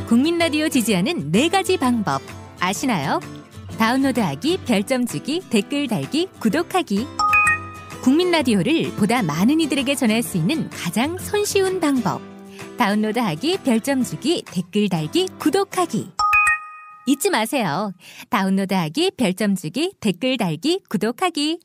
국민 라디오 지지하는 4가지 방법 아시나요? 다운로드하기, 별점 주기, 댓글 달기, 구독하기. 국민 라디오를 보다 많은 이들에게 전할 수 있는 가장 손쉬운 방법. 다운로드하기, 별점 주기, 댓글 달기, 구독하기. 잊지 마세요. 다운로드하기, 별점 주기, 댓글 달기, 구독하기.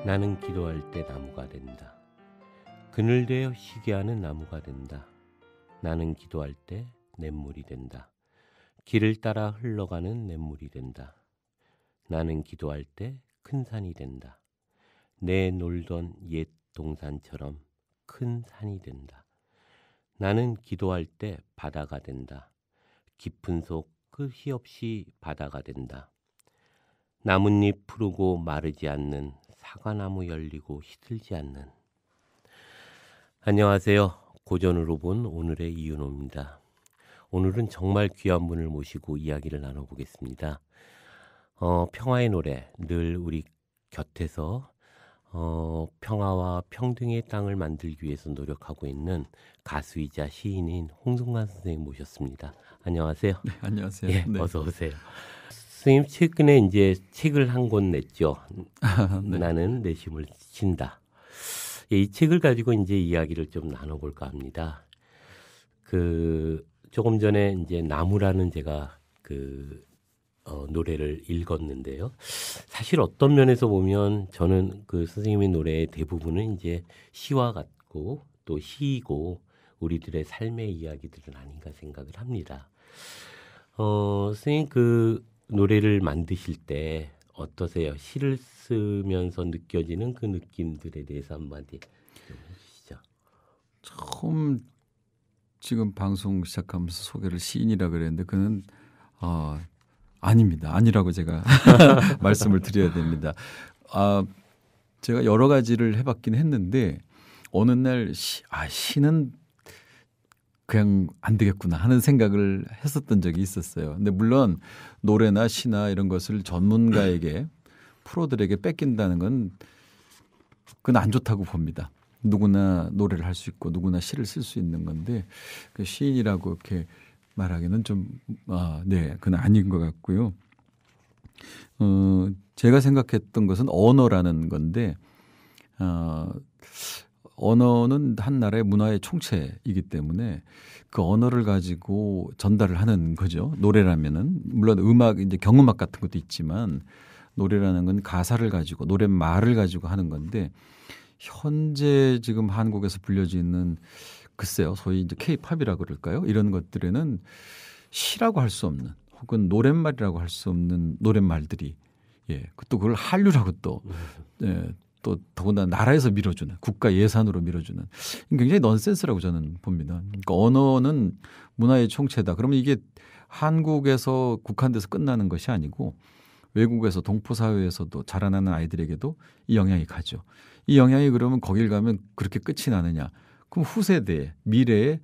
나는 기도할 때 나무가 된다. 그늘되어 쉬게 하는 나무가 된다. 나는 기도할 때 냇물이 된다. 길을 따라 흘러가는 냇물이 된다. 나는 기도할 때 큰 산이 된다. 내 놀던 옛 동산처럼 큰 산이 된다. 나는 기도할 때 바다가 된다. 깊은 속 끝이 없이 바다가 된다. 나뭇잎 푸르고 마르지 않는 사과나무 열리고 시들지 않는. 안녕하세요. 고전으로 본 오늘의 이윤호입니다. 오늘은 정말 귀한 분을 모시고 이야기를 나눠보겠습니다. 평화의 노래, 늘 우리 곁에서 평화와 평등의 땅을 만들기 위해서 노력하고 있는 가수이자 시인인 홍승만 선생님 모셨습니다. 안녕하세요. 네, 안녕하세요. 예, 네. 어서 오세요. 선생님 최근에 이제 책을 한 권 냈죠. 네. 나는 내심을 친다. 예, 이 책을 가지고 이제 이야기를 좀 나눠볼까 합니다. 조금 전에 이제 나무라는 제가 노래를 읽었는데요. 사실 어떤 면에서 보면 저는 그 선생님의 노래의 대부분은 이제 시와 같고 또 시이고 우리들의 삶의 이야기들은 아닌가 생각을 합니다. 선생님 노래를 만드실 때 어떠세요? 시를 쓰면서 느껴지는 그 느낌들에 대해서 한마디 좀 해주시죠. 처음 지금 방송 시작하면서 소개를 시인이라 그랬는데 그는 아닙니다. 아니라고 제가 말씀을 드려야 됩니다. 제가 여러 가지를 해봤긴 했는데 어느 날 시는 그냥 안 되겠구나 하는 생각을 했었던 적이 있었어요. 근데 물론 노래나 시나 이런 것을 전문가에게 프로들에게 뺏긴다는 건 그건 안 좋다고 봅니다. 누구나 노래를 할 수 있고 누구나 시를 쓸 수 있는 건데 그 시인이라고 이렇게 말하기는 좀 그건 아닌 것 같고요. 제가 생각했던 것은 언어라는 건데 언어는 한 나라의 문화의 총체이기 때문에 그 언어를 가지고 전달을 하는 거죠. 노래라면은 물론 음악 이제 경음악 같은 것도 있지만 노래라는 건 가사를 가지고 노랫말을 가지고 하는 건데 현재 지금 한국에서 불려지는 글쎄요, 소위 이제 K-팝이라고 그럴까요? 이런 것들에는 시라고 할 수 없는 혹은 노랫말이라고 할 수 없는 노랫말들이 또 그걸 한류라고 또 더군다나 나라에서 밀어주는 국가 예산으로 밀어주는 굉장히 넌센스라고 저는 봅니다. 그러니까 언어는 문화의 총체다. 그러면 이게 한국에서 국한돼서 끝나는 것이 아니고 외국에서 동포 사회에서도 자라나는 아이들에게도 이 영향이 가죠. 이 영향이 그러면 거길 가면 그렇게 끝이 나느냐? 그럼 후세대에 미래에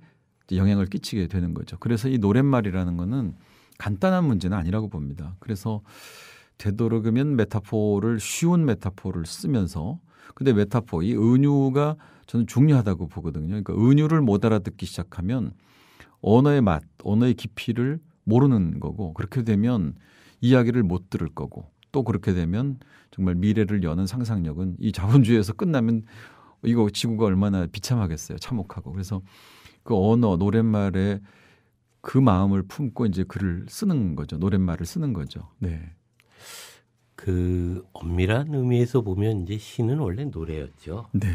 영향을 끼치게 되는 거죠. 그래서 이 노랫말이라는 거는 간단한 문제는 아니라고 봅니다. 그래서 되도록이면 쉬운 메타포를 쓰면서 근데 메타포, 이 은유가 저는 중요하다고 보거든요. 그러니까 은유를 못 알아듣기 시작하면 언어의 맛, 언어의 깊이를 모르는 거고 그렇게 되면 이야기를 못 들을 거고 또 그렇게 되면 정말 미래를 여는 상상력은 이 자본주의에서 끝나면 이거 지구가 얼마나 비참하겠어요. 참혹하고. 그래서 그 언어, 노랫말에 그 마음을 품고 이제 글을 쓰는 거죠. 노랫말을 쓰는 거죠. 네. 엄밀한 의미에서 보면 이제 시는 원래 노래였죠. 네.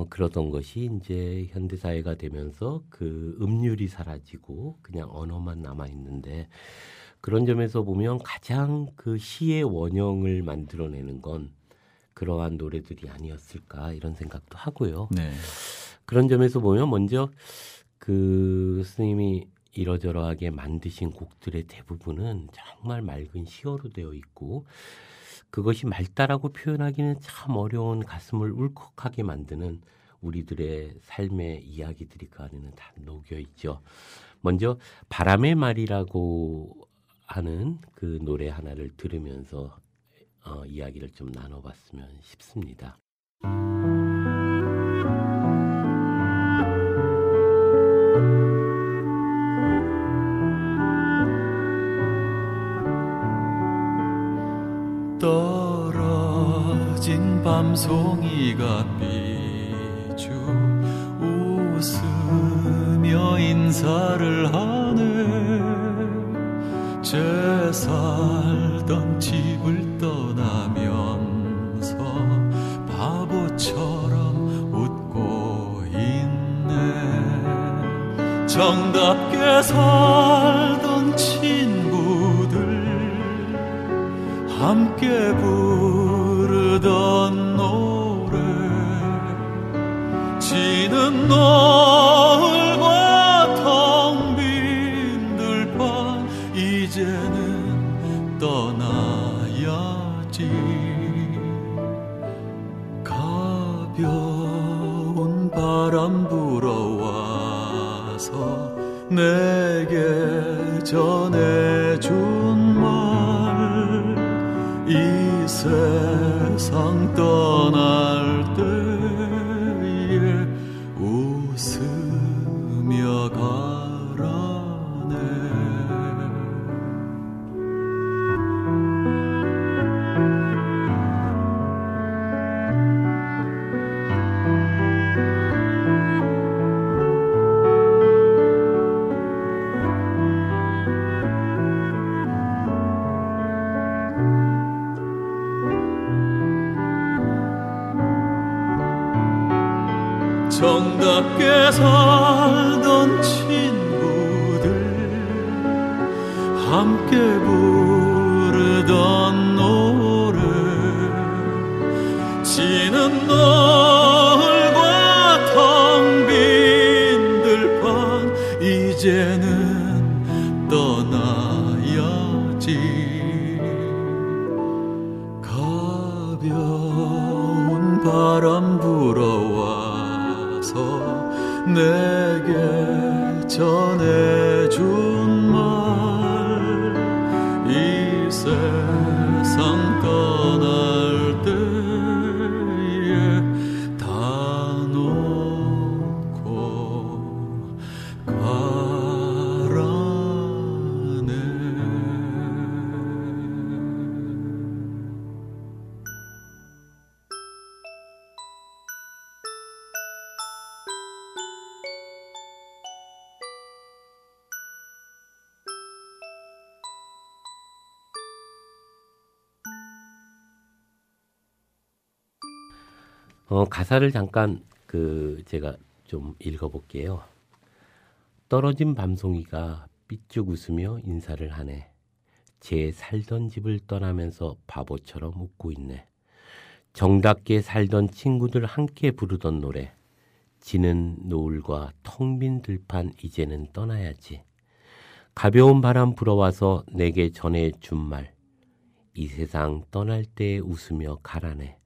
그러던 것이 이제 현대사회가 되면서 그 음률이 사라지고 그냥 언어만 남아있는데 그런 점에서 보면 가장 그 시의 원형을 만들어내는 건 그러한 노래들이 아니었을까 이런 생각도 하고요. 네. 그런 점에서 보면 먼저 스님이 이러저러하게 만드신 곡들의 대부분은 정말 맑은 시어로 되어 있고 그것이 맑다라고 표현하기는 참 어려운 가슴을 울컥하게 만드는 우리들의 삶의 이야기들이 그 안에는 다 녹여 있죠. 먼저 바람의 말이라고 하는 그 노래 하나를 들으면서 이야기를 좀 나눠봤으면 싶습니다. 떨어진 밤송이가 삐죽 웃으며 인사를 하네. 제 살던 집을 떠나면서 바보처럼 웃고 있네. 정답게 살던 친구들 함께 부르던 노래 지는 노을과 텅 빈 들판 이제는 떠나야지. 가벼운 바람 불어와서 내게 전해준 말 이 세상 떠날 때에 웃으며 가라네. 정답게 살던 친구들 함께 부르던 노래 지는 노을과 텅 빈 들판 이제는 떠나야지. 가벼운 바람 불어와 내게 전해준 말 이 세상 떠날 때에 다 놓고 가라네. 가사를 잠깐 제가 좀 읽어볼게요. 떨어진 밤송이가 삐쭉 웃으며 인사를 하네. 제 살던 집을 떠나면서 바보처럼 웃고 있네. 정답게 살던 친구들 함께 부르던 노래 지는 노을과 텅 빈 들판 이제는 떠나야지. 가벼운 바람 불어와서 내게 전해준 말 이 세상 떠날 때 웃으며 가라네.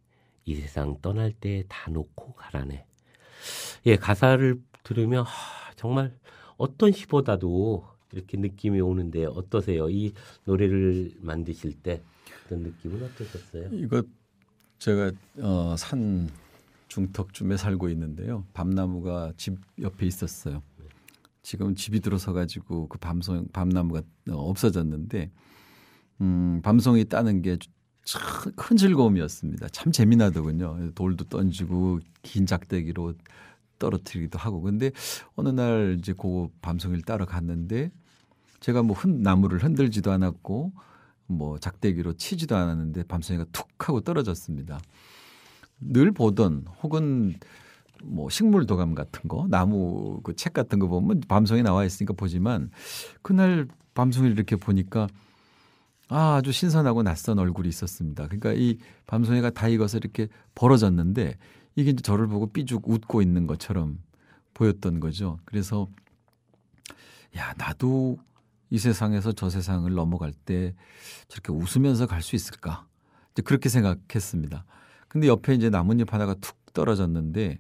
이 세상 떠날 때 다 놓고 가라네. 예, 가사를 들으면 정말 어떤 시보다도 이렇게 느낌이 오는데 어떠세요? 이 노래를 만드실 때 어떤 느낌은 어떠셨어요? 이거 제가 산 중턱쯤에 살고 있는데요. 밤나무가 집 옆에 있었어요. 지금 집이 들어서 가지고 그 밤나무가 없어졌는데 밤송이 따는 게 큰 즐거움이었습니다. 참 재미나더군요. 돌도 던지고 긴 작대기로 떨어뜨리기도 하고. 근데 어느 날 이제 그 밤송이를 따러 갔는데 제가 뭐 나무를 흔들지도 않았고 뭐 작대기로 치지도 않았는데 밤송이가 툭 하고 떨어졌습니다. 늘 보던 혹은 뭐 식물 도감 같은 거, 나무 그 책 같은 거 보면 밤송이 나와 있으니까 보지만 그날 밤송이를 이렇게 보니까 아주 신선하고 낯선 얼굴이 있었습니다. 그러니까 이 밤송이가 다 익어서 이렇게 벌어졌는데 이게 이제 저를 보고 삐죽 웃고 있는 것처럼 보였던 거죠. 그래서 야, 나도 이 세상에서 저 세상을 넘어갈 때 저렇게 웃으면서 갈 수 있을까? 이제 그렇게 생각했습니다. 근데 옆에 이제 나뭇잎 하나가 툭 떨어졌는데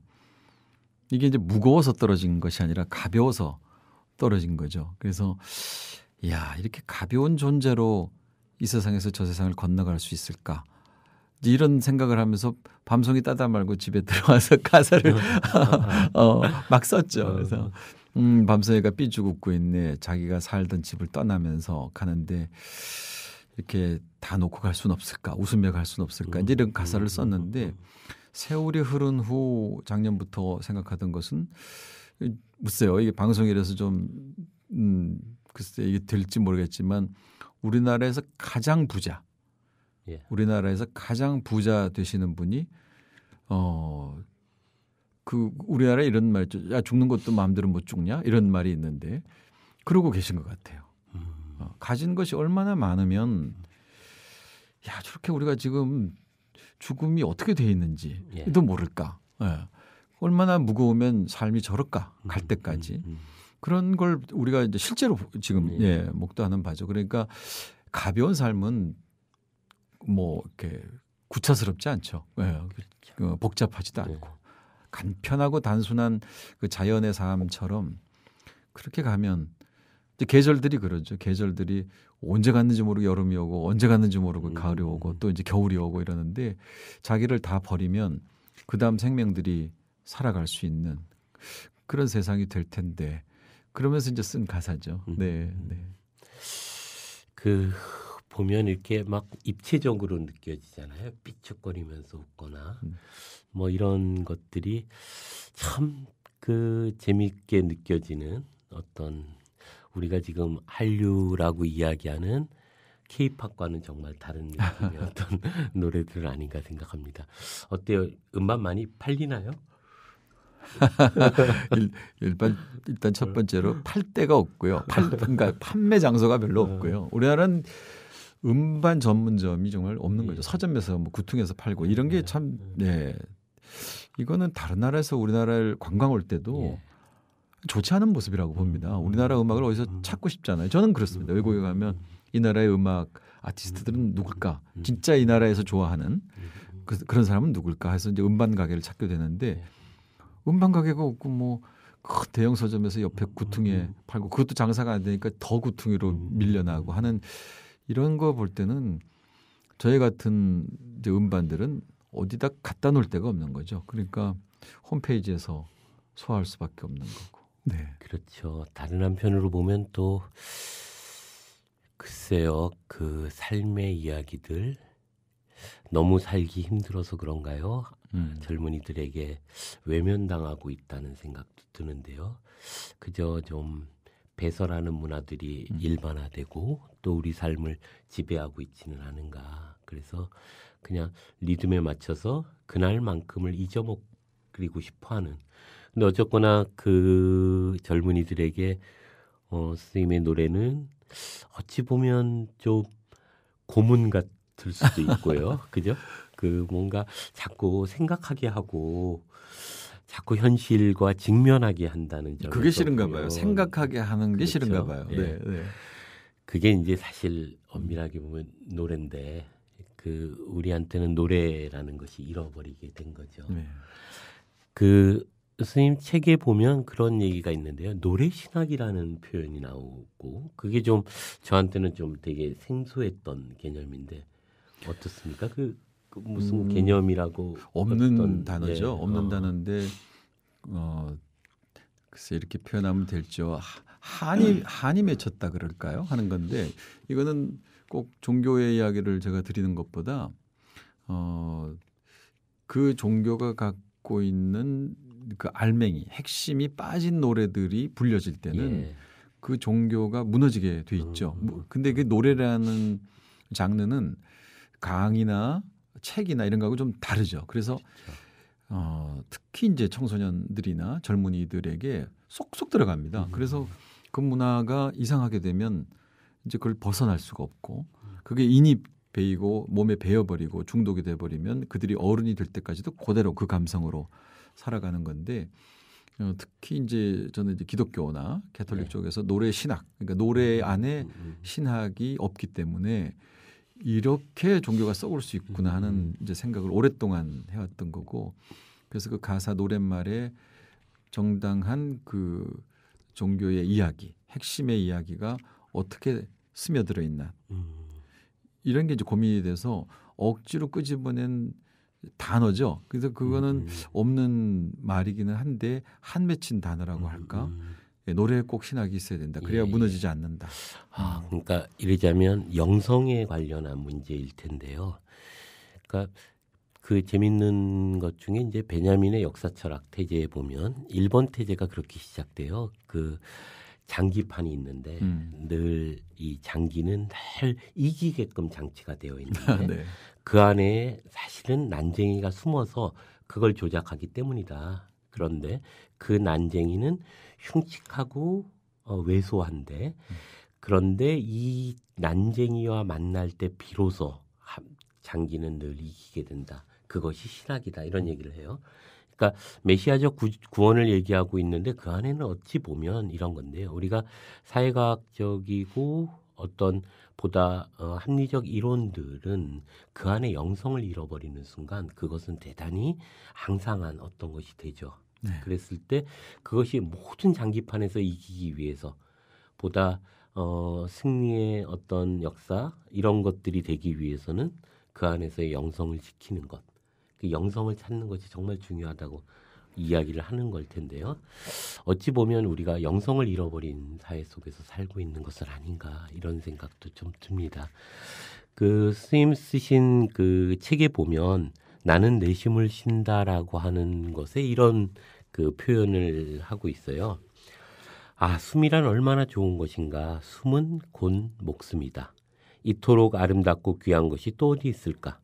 이게 이제 무거워서 떨어진 것이 아니라 가벼워서 떨어진 거죠. 그래서 야, 이렇게 가벼운 존재로 이 세상에서 저 세상을 건너갈 수 있을까? 이런 생각을 하면서 밤송이 따다 말고 집에 들어와서 가사를 막 썼죠. 그래서 밤송이가 삐죽 웃고 있네. 자기가 살던 집을 떠나면서 가는데 이렇게 다 놓고 갈 수는 없을까? 웃으며 갈 수는 없을까? 이제 이런 가사를 썼는데 세월이 흐른 후 작년부터 생각하던 것은 글쎄요. 이게 방송이라서 좀 글쎄 이게 될지 모르겠지만 우리나라에서 가장 부자 우리나라에서 가장 부자 되시는 분이 그 우리나라에 이런 말 있죠. 야, 죽는 것도 마음대로 못 죽냐? 이런 말이 있는데 그러고 계신 것 같아요. 가진 것이 얼마나 많으면 야, 저렇게 우리가 지금 죽음이 어떻게 돼 있는지도 모를까. 예. 얼마나 무거우면 삶이 저럴까 갈 때까지. 그런 걸 우리가 이제 실제로 지금 목도하는 바죠. 그러니까 가벼운 삶은 뭐 이렇게 구차스럽지 않죠. 복잡하지도 않고 간편하고 단순한 그 자연의 삶처럼 그렇게 가면 이제 계절들이 그러죠. 계절들이 언제 갔는지 모르고 여름이 오고 언제 갔는지 모르고 가을이 오고 또 이제 겨울이 오고 이러는데 자기를 다 버리면 그다음 생명들이 살아갈 수 있는 그런 세상이 될 텐데 그러면서 이제 쓴 가사죠. 네. 그 보면 이렇게 막 입체적으로 느껴지잖아요. 삐죽거리면서 웃거나 뭐 이런 것들이 참 그 재미있게 느껴지는 어떤 우리가 지금 한류라고 이야기하는 K-팝과는 정말 다른 느낌의 어떤 노래들 아닌가 생각합니다. 어때요? 음반 많이 팔리나요? 일단 첫 번째로 팔 데가 없고요. 그러니까 판매 장소가 별로 없고요. 우리나라는 음반 전문점이 정말 없는 거죠. 서점에서 뭐 구퉁에서 팔고 이런 게 참 이거는 다른 나라에서 우리나라를 관광 올 때도 좋지 않은 모습이라고 봅니다. 우리나라 음악을 어디서 찾고 싶잖아요. 저는 그렇습니다. 외국에 가면 이 나라의 음악 아티스트들은 누굴까? 진짜 이 나라에서 좋아하는 그런 사람은 누굴까? 해서 이제 음반 가게를 찾게 되는데 음반 가게가 없고 뭐 큰 대형 서점에서 옆에 구퉁에 팔고 그것도 장사가 안 되니까 더 구퉁이로 밀려나고 하는 이런 거 볼 때는 저희 같은 이제 음반들은 어디다 갖다 놓을 데가 없는 거죠. 그러니까 홈페이지에서 소화할 수밖에 없는 거고. 네. 그렇죠. 다른 한편으로 보면 또 글쎄요. 그 삶의 이야기들 너무 살기 힘들어서 그런가요? 젊은이들에게 외면당하고 있다는 생각도 드는데요. 그저 좀 배설하는 문화들이 일반화되고 또 우리 삶을 지배하고 있지는 않은가. 그래서 그냥 리듬에 맞춰서 그날만큼을 잊어먹고 싶어하는. 근데 어쨌거나 그 젊은이들에게 선생님의 노래는 어찌 보면 좀 고문 같을 수도 있고요. 그죠? 그 뭔가 자꾸 생각하게 하고 자꾸 현실과 직면하게 한다는 점에서 그게 싫은가 봐요. 생각하게 하는 게 그렇죠. 싫은가 봐요. 네. 그게 이제 사실 엄밀하게 보면 노래인데 그 우리한테는 노래라는 것이 잃어버리게 된 거죠. 네. 그 선생님 책에 보면 그런 얘기가 있는데요. 노래 신학이라는 표현이 나오고 그게 좀 저한테는 좀 되게 생소했던 개념인데 어떻습니까? 그 무슨 개념이라고 없는 단어죠. 없는 단어인데 글쎄 이렇게 표현하면 될죠. 한이 맺혔다 그럴까요? 하는 건데 이거는 꼭 종교의 이야기를 제가 드리는 것보다 그 종교가 갖고 있는 그 알맹이 핵심이 빠진 노래들이 불려질 때는 그 종교가 무너지게 돼 있죠. 근데 그 노래라는 장르는 강의나 책이나 이런 거하고 좀 다르죠. 그래서 특히 이제 청소년들이나 젊은이들에게 쏙쏙 들어갑니다. 그래서 그 문화가 이상하게 되면 이제 그걸 벗어날 수가 없고 그게 인이 배이고 몸에 배어버리고 중독이 돼버리면 그들이 어른이 될 때까지도 그대로 그 감성으로 살아가는 건데 특히 이제 저는 이제 기독교나 가톨릭 쪽에서 노래 신학 그러니까 노래 안에 신학이 없기 때문에 이렇게 종교가 썩을 수 있구나 하는 이제 생각을 오랫동안 해왔던 거고 그래서 그 가사 노랫말에 정당한 그 종교의 이야기, 핵심의 이야기가 어떻게 스며들어 있나 이런 게 이제 고민이 돼서 억지로 끄집어낸 단어죠. 그래서 그거는 없는 말이기는 한데 한 맺힌 단어라고 할까? 노래에 꼭 신학이 있어야 된다. 그래야 무너지지 않는다. 그러니까 이러자면 영성에 관련한 문제일 텐데요. 그러니까 그 재밌는 것 중에 이제 베냐민의 역사철학 태제에 보면 1번 태제가 그렇게 시작돼요. 그 장기판이 있는데 늘 이 장기는 늘 이기게끔 장치가 되어 있는데 네. 그 안에 사실은 난쟁이가 숨어서 그걸 조작하기 때문이다. 그런데 그 난쟁이는 흉측하고 왜소한데 그런데 이 난쟁이와 만날 때 비로소 장기는 늘 이기게 된다. 그것이 신학이다. 이런 얘기를 해요. 그러니까 메시아적 구원을 얘기하고 있는데 그 안에는 어찌 보면 이런 건데요. 우리가 사회과학적이고 어떤 보다 합리적 이론들은 그 안에 영성을 잃어버리는 순간 그것은 대단히 앙상한 어떤 것이 되죠. 네. 그랬을 때 그것이 모든 장기판에서 이기기 위해서 보다 승리의 어떤 역사 이런 것들이 되기 위해서는 그 안에서의 영성을 지키는 것, 그 영성을 찾는 것이 정말 중요하다고 이야기를 하는 걸 텐데요. 어찌 보면 우리가 영성을 잃어버린 사회 속에서 살고 있는 것은 아닌가 이런 생각도 좀 듭니다. 그 스님 쓰신 그 책에 보면 나는 내심을 쉰다라고 하는 것에 이런 그 표현을 하고 있어요. 숨이란 얼마나 좋은 것인가. 숨은 곧 목숨이다. 이토록 아름답고 귀한 것이 또 어디 있을까?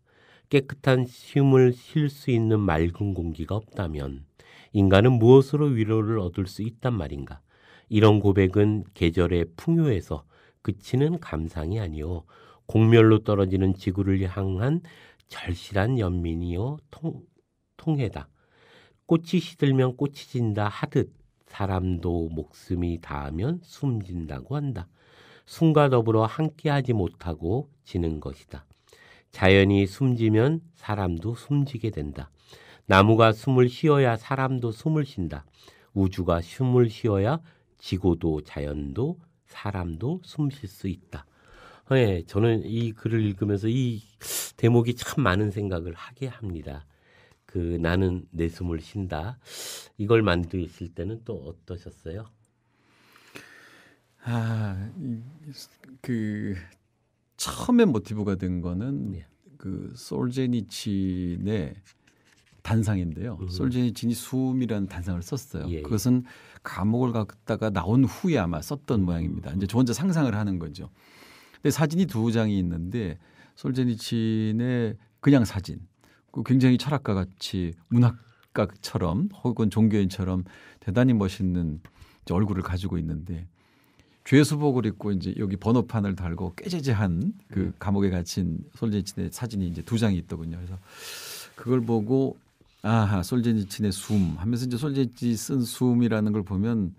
깨끗한 숨을 쉴 수 있는 맑은 공기가 없다면 인간은 무엇으로 위로를 얻을 수 있단 말인가? 이런 고백은 계절의 풍요에서 그치는 감상이 아니요 공멸로 떨어지는 지구를 향한 절실한 연민이요 통해다. 꽃이 시들면 꽃이 진다 하듯 사람도 목숨이 닿으면 숨진다고 한다. 숨과 더불어 함께하지 못하고 지는 것이다. 자연이 숨지면 사람도 숨지게 된다. 나무가 숨을 쉬어야 사람도 숨을 쉰다. 우주가 숨을 쉬어야 지구도 자연도 사람도 숨 쉴 수 있다. 네, 저는 이 글을 읽으면서 이 대목이 참 많은 생각을 하게 합니다. 그 나는 내 숨을 쉰다. 이걸 만드실 때는 또 어떠셨어요? 그 처음에 모티브가 된 거는 네. 그 솔제니친의 단상인데요. 솔제니친이 숨이라는 단상을 썼어요. 예. 그것은 감옥을 갔다가 나온 후에 아마 썼던 모양입니다. 이제 저 혼자 상상을 하는 거죠. 근데 사진이 두 장이 있는데 솔제니친의 그냥 사진, 굉장히 철학가 같이 문학가처럼 혹은 종교인처럼 대단히 멋있는 얼굴을 가지고 있는데 죄수복을 입고 이제 여기 번호판을 달고 꾀재재한 그 감옥에 갇힌 솔제니친의 사진이 이제 두 장이 있더군요. 그래서 그걸 보고 솔제니친의 숨 하면서 이제 솔제니친이 쓴 숨이라는 걸 보면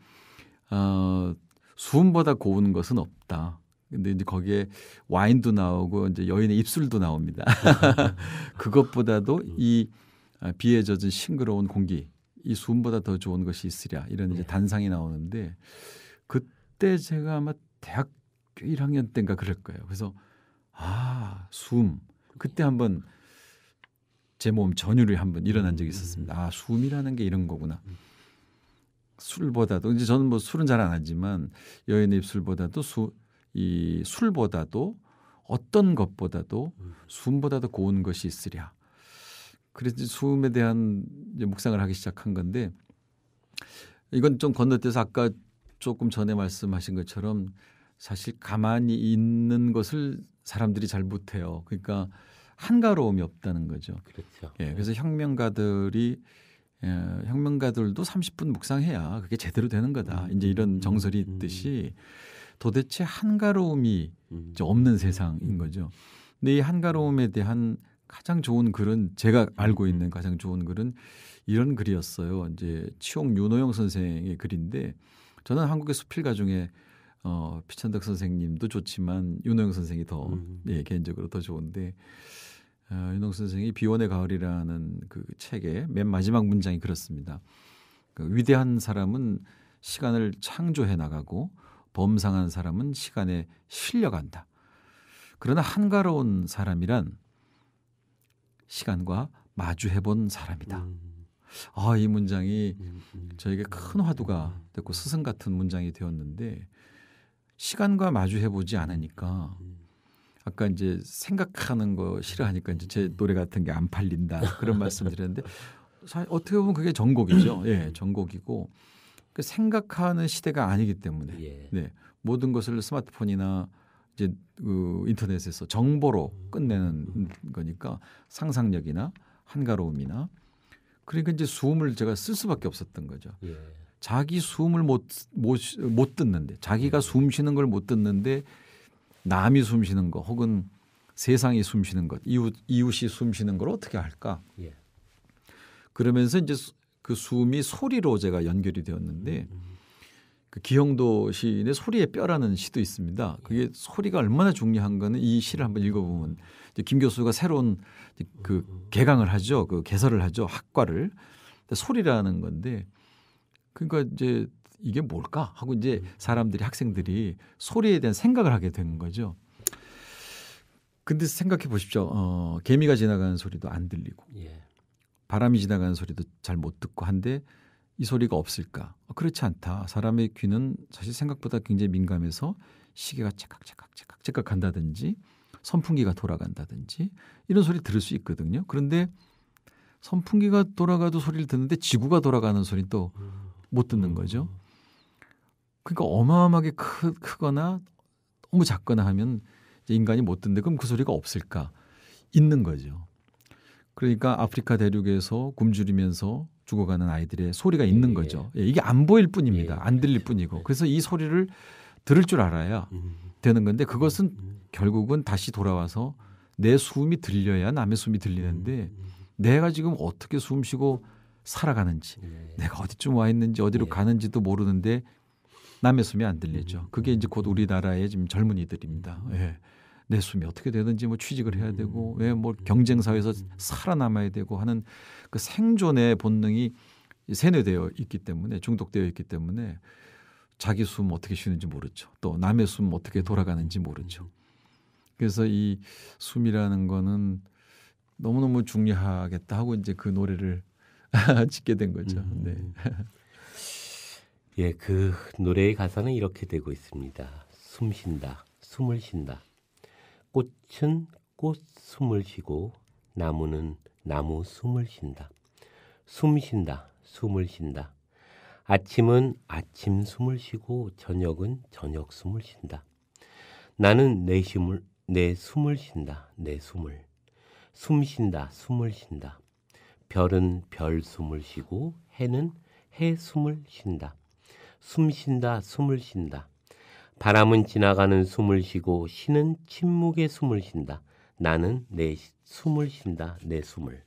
숨보다 고운 것은 없다. 근데 이제 거기에 와인도 나오고 이제 여인의 입술도 나옵니다. 그것보다도 이 비에 젖은 싱그러운 공기, 이 숨보다 더 좋은 것이 있으랴 이런 이제 단상이 나오는데 그때 제가 아마 대학교 1학년 때인가 그럴 거예요. 그래서 숨 그때 한번 제 몸 전율이 한번 일어난 적이 있었습니다. 숨이라는 게 이런 거구나. 술보다도 이제 저는 뭐 술은 잘 안 하지만 여인의 입술보다도 이 술보다도 어떤 것보다도 숨보다도 고운 것이 있으랴. 그래서 숨에 대한 이제 묵상을 하기 시작한 건데 이건 좀 건너뛰어서 아까 조금 전에 말씀하신 것처럼 사실 가만히 있는 것을 사람들이 잘 못해요. 그러니까 한가로움이 없다는 거죠. 그렇죠. 예, 그래서 혁명가들도 30분 묵상해야 그게 제대로 되는 거다. 이제 이런 정설이 있듯이 도대체 한가로움이 없는 세상인 거죠. 근데 이 한가로움에 대한 가장 좋은 글은 제가 알고 있는 가장 좋은 글은 이런 글이었어요. 이제 치옥 윤호영 선생의 글인데 저는 한국의 수필가 중에 피천덕 선생님도 좋지만 윤호영 선생이 더 예, 개인적으로 더 좋은데 윤호영 선생이 비원의 가을이라는 그 책의 맨 마지막 문장이 그렇습니다. 그 위대한 사람은 시간을 창조해 나가고 범상한 사람은 시간에 실려간다. 그러나 한가로운 사람이란 시간과 마주해본 사람이다. 이 문장이 저에게 큰 화두가 됐고 스승 같은 문장이 되었는데 시간과 마주해보지 않으니까 아까 이제 생각하는 거 싫어하니까 이제 제 노래 같은 게 안 팔린다 그런 말씀드렸는데 어떻게 보면 그게 전곡이죠. 예, 전곡이고 그 생각하는 시대가 아니기 때문에 예. 네, 모든 것을 스마트폰이나 이제 그 인터넷에서 정보로 끝내는 거니까 상상력이나 한가로움이나 그러니까 이제 숨을 제가 쓸 수밖에 없었던 거죠. 예. 자기 숨을 못 듣는데 자기가 숨 쉬는 걸 못 듣는데 남이 숨 쉬는 거 혹은 세상이 숨 쉬는 것 이웃이 숨 쉬는 걸 어떻게 할까? 예. 그러면서 이제 그 숨이 소리로 제가 연결이 되었는데 그 기영도 시인의 소리의 뼈라는 시도 있습니다. 그게 소리가 얼마나 중요한 거는 이 시를 한번 읽어보면 이제 김 교수가 새로운 그 개강을 하죠. 그 개설을 하죠. 학과를. 소리라는 건데 그러니까 이제 이게 뭘까 하고 이제 사람들이 학생들이 소리에 대한 생각을 하게 된 거죠. 근데 생각해 보십시오. 개미가 지나가는 소리도 안 들리고 예. 바람이 지나가는 소리도 잘 못 듣고 한데 이 소리가 없을까? 그렇지 않다. 사람의 귀는 사실 생각보다 굉장히 민감해서 시계가 째깍째깍 간다든지 선풍기가 돌아간다든지 이런 소리 들을 수 있거든요. 그런데 선풍기가 돌아가도 소리를 듣는데 지구가 돌아가는 소리는 또 못 듣는 거죠. 그러니까 어마어마하게 크거나 너무 작거나 하면 이제 인간이 못 듣는데 그럼 그 소리가 없을까? 있는 거죠. 그러니까 아프리카 대륙에서 굶주리면서 죽어가는 아이들의 소리가 있는 거죠. 예, 이게 안 보일 뿐입니다. 안 들릴 뿐이고. 그래서 이 소리를 들을 줄 알아야 되는 건데 그것은 결국은 다시 돌아와서 내 숨이 들려야 남의 숨이 들리는데 내가 지금 어떻게 숨 쉬고 살아가는지 내가 어디쯤 와 있는지 어디로 가는지도 모르는데 남의 숨이 안 들리죠. 그게 이제 곧 우리나라의 지금 젊은이들입니다. 예. 내 숨이 어떻게 되는지 뭐 취직을 해야 되고 뭐 경쟁 사회에서 살아남아야 되고 하는 그 생존의 본능이 세뇌되어 있기 때문에 중독되어 있기 때문에 자기 숨 어떻게 쉬는지 모르죠. 또 남의 숨 어떻게 돌아가는지 모르죠. 그래서 이 숨이라는 거는 너무너무 중요하겠다 하고 이제 그 노래를 짓게 된 거죠. 네. 예, 그 노래의 가사는 이렇게 되고 있습니다. 숨 쉰다, 숨을 쉰다. 꽃은 꽃 숨을 쉬고 나무는 나무 숨을 쉰다. 숨 쉰다, 숨을 쉰다. 아침은 아침 숨을 쉬고 저녁은 저녁 숨을 쉰다. 나는 내 숨을 쉰다, 내 숨을. 숨 쉰다, 숨을 쉰다. 별은 별 숨을 쉬고 해는 해 숨을 쉰다. 숨 쉰다, 숨을 쉰다. 바람은 지나가는 숨을 쉬고 시는 침묵의 숨을 쉰다. 나는 내 숨을 쉰다, 내 숨을.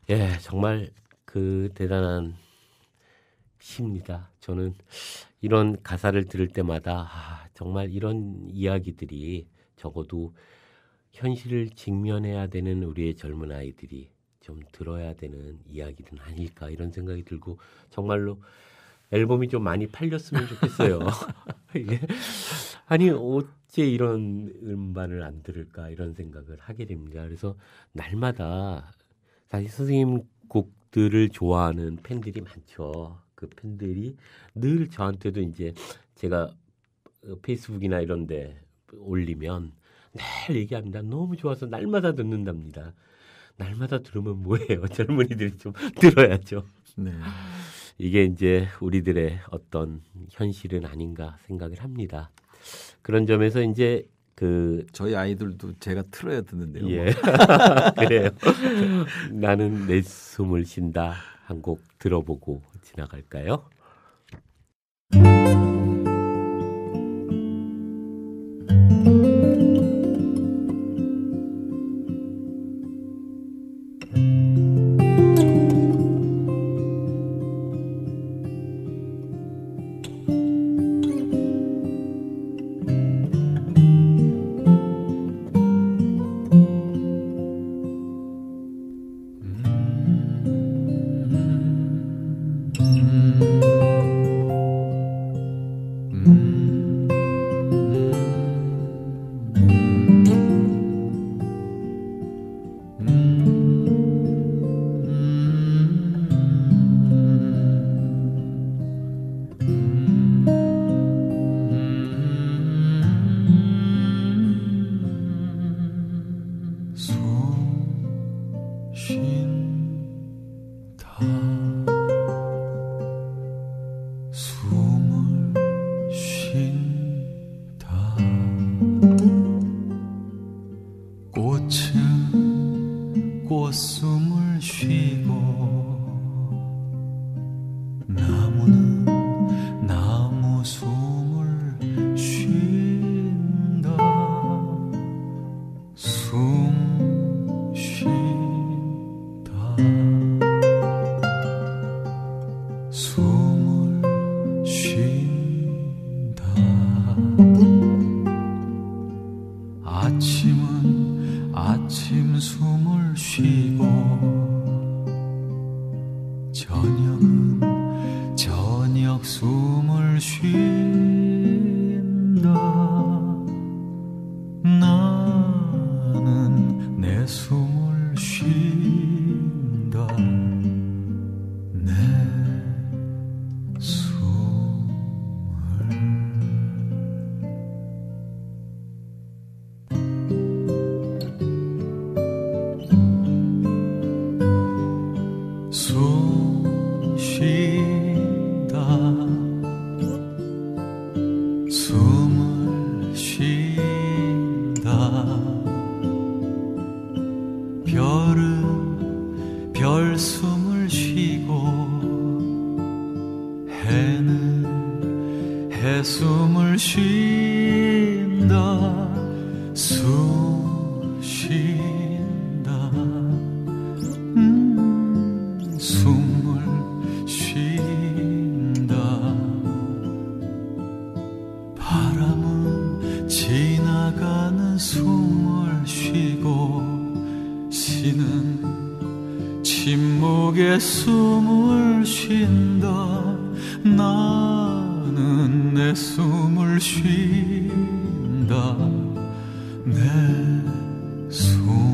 예, 정말 그 대단한 시입니다. 저는 이런 가사를 들을 때마다 정말 이런 이야기들이 적어도 현실을 직면해야 되는 우리의 젊은 아이들이 좀 들어야 되는 이야기는 아닐까 이런 생각이 들고 정말로 앨범이 좀 많이 팔렸으면 좋겠어요. 예. 아니 어째 이런 음반을 안 들을까 이런 생각을 하게 됩니다. 그래서 날마다 사실 선생님 곡들을 좋아하는 팬들이 많죠. 그 팬들이 늘 저한테도 이제 제가 페이스북이나 이런 데 올리면 늘 얘기합니다. 너무 좋아서 날마다 듣는답니다. 날마다 들으면 뭐예요? 젊은이들이 좀 들어야죠. 네. 이게 이제 우리들의 어떤 현실은 아닌가 생각을 합니다. 그런 점에서 이제 저희 아이들도 제가 틀어야 듣는데요. 예. 그래요. 나는 내 숨을 쉰다 한 곡 들어보고 지나갈까요? 꽃은 꽃숨을 쉬고 나무는 나무 숨을 쉰다. 숨 쉰다. 숨을 쉰다. 아침은 아침 숨을 쉬고 저녁은 저녁 숨을 쉰다. 나는 내 숨을 쉰다. 내 숨을 숨을 쉰다. 별은 별 숨을 쉬고 해는 해 숨을 쉰다. 숨 쉰다. 숨을 쉰다. 바람은 지나가는 숨을 쉬고 시는 침묵의 숨을 쉰다. 나는 내 숨을 쉰다. 내 숨을.